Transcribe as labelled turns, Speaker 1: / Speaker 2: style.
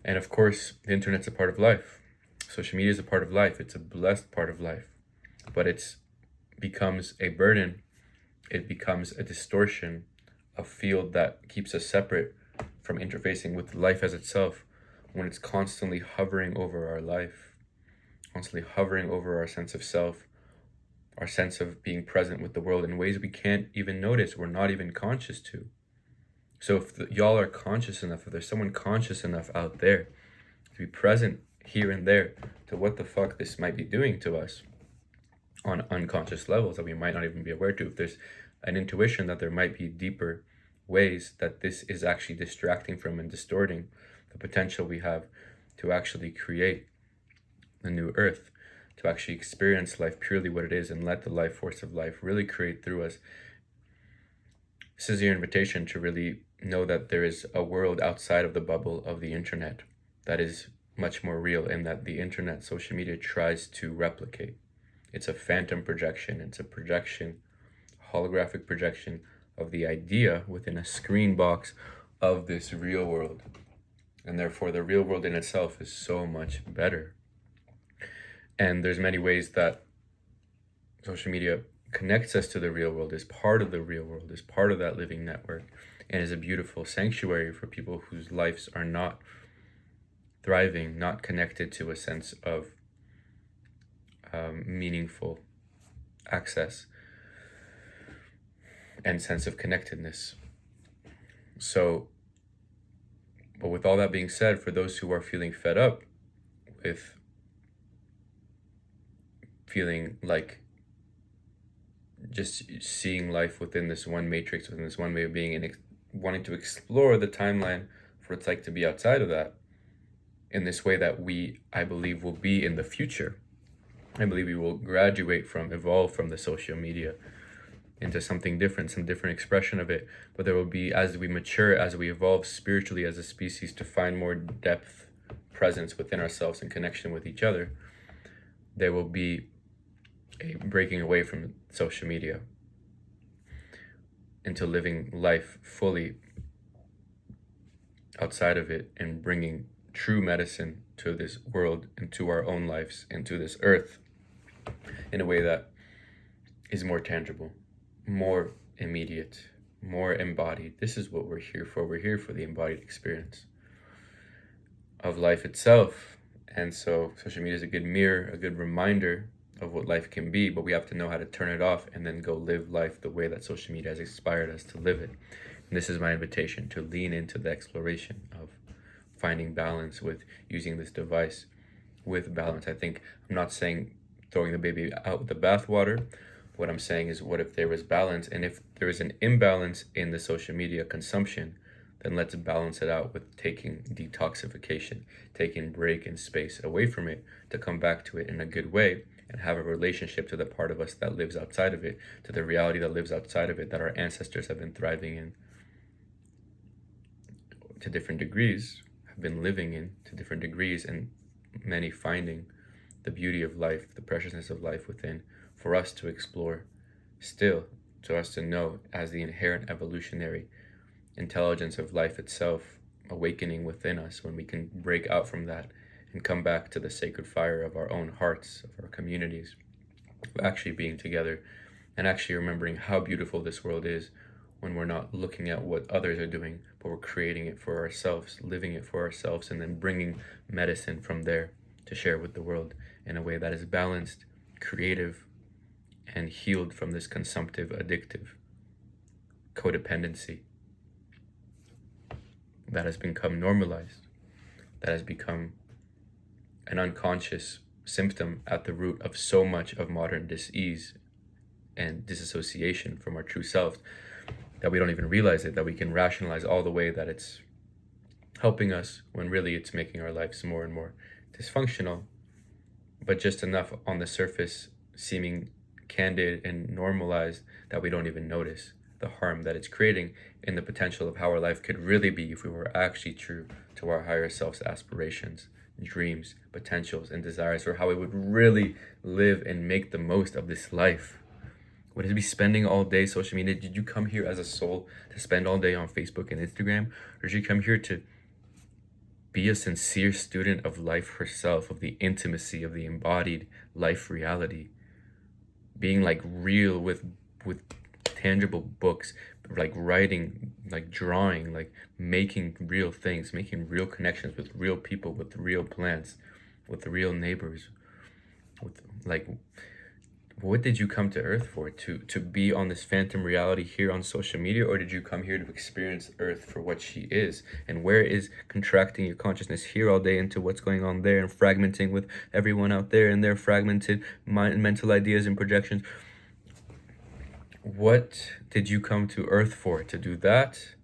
Speaker 1: And of course, the internet's a part of life. Social media is a part of life. It's a blessed part of life. But it becomes a burden. It becomes a distortion, a field that keeps us separate from interfacing with life as itself when it's constantly hovering over our life, constantly hovering over our sense of self, our sense of being present with the world in ways we can't even notice, we're not even conscious to. So if y'all are conscious enough, if there's someone conscious enough out there to be present here and there to what the fuck this might be doing to us on unconscious levels that we might not even be aware to, if there's an intuition that there might be deeper ways that this is actually distracting from and distorting the potential we have to actually create the new earth, to actually experience life purely what it is and let the life force of life really create through us. This is your invitation to really know that there is a world outside of the bubble of the internet that is much more real, and that the internet, social media, tries to replicate. It's a phantom projection. It's a projection, holographic projection of the idea within a screen box of this real world. And therefore, the real world in itself is so much better. And there's many ways that social media connects us to the real world, is part of the real world, is part of that living network, and is a beautiful sanctuary for people whose lives are not thriving, not connected to a sense of meaningful access and sense of connectedness. So, but with all that being said, for those who are feeling fed up with feeling like just seeing life within this one matrix, within this one way of being, and wanting to explore the timeline for what it's like to be outside of that in this way that I believe, will be in the future. I believe we will evolve from the social media into something different, some different expression of it. But there will be, as we mature, as we evolve spiritually as a species to find more depth, presence within ourselves and connection with each other, there will be a breaking away from social media into living life fully outside of it and bringing true medicine to this world and to our own lives and to this earth in a way that is more tangible, more immediate, more embodied. This is what we're here for. We're here for the embodied experience of life itself. And so social media is a good mirror, a good reminder of what life can be, but we have to know how to turn it off and then go live life the way that social media has inspired us to live it. And this is my invitation, to lean into the exploration of finding balance with using this device with balance. I think I'm not saying throwing the baby out with the bathwater. What I'm saying is, what if there was balance? And if there is an imbalance in the social media consumption, then let's balance it out with taking detoxification, taking break and space away from it to come back to it in a good way and have a relationship to the part of us that lives outside of it, to the reality that lives outside of it, that our ancestors have been thriving in to different degrees, have been living in to different degrees, and many finding the beauty of life, the preciousness of life within, for us to explore still, to us to know as the inherent evolutionary intelligence of life itself awakening within us, when we can break out from that and come back to the sacred fire of our own hearts, of our communities, of actually being together and actually remembering how beautiful this world is when we're not looking at what others are doing, but we're creating it for ourselves, living it for ourselves, and then bringing medicine from there to share with the world in a way that is balanced, creative, and healed from this consumptive, addictive codependency that has become normalized, that has become an unconscious symptom at the root of so much of modern dis-ease and disassociation from our true selves, that we don't even realize it, that we can rationalize all the way that it's helping us, when really it's making our lives more and more dysfunctional, but just enough on the surface seeming candid and normalized that we don't even notice the harm that it's creating in the potential of how our life could really be if we were actually true to our higher self's aspirations, dreams, potentials, and desires for how we would really live and make the most of this life. Would it be spending all day social media? Did you come here as a soul to spend all day on Facebook and Instagram? Or did you come here to be be a sincere student of life herself, of the intimacy of the embodied life reality, being like real with tangible books, like writing, like drawing, like making real things, making real connections with real people, with real plants, with real neighbors, with like, what did you come to Earth for? To be on this phantom reality here on social media, or did you come here to experience Earth for what she is? And where is contracting your consciousness here all day into what's going on there, and fragmenting with everyone out there and their fragmented mental ideas and projections? What did you come to Earth for? To do that?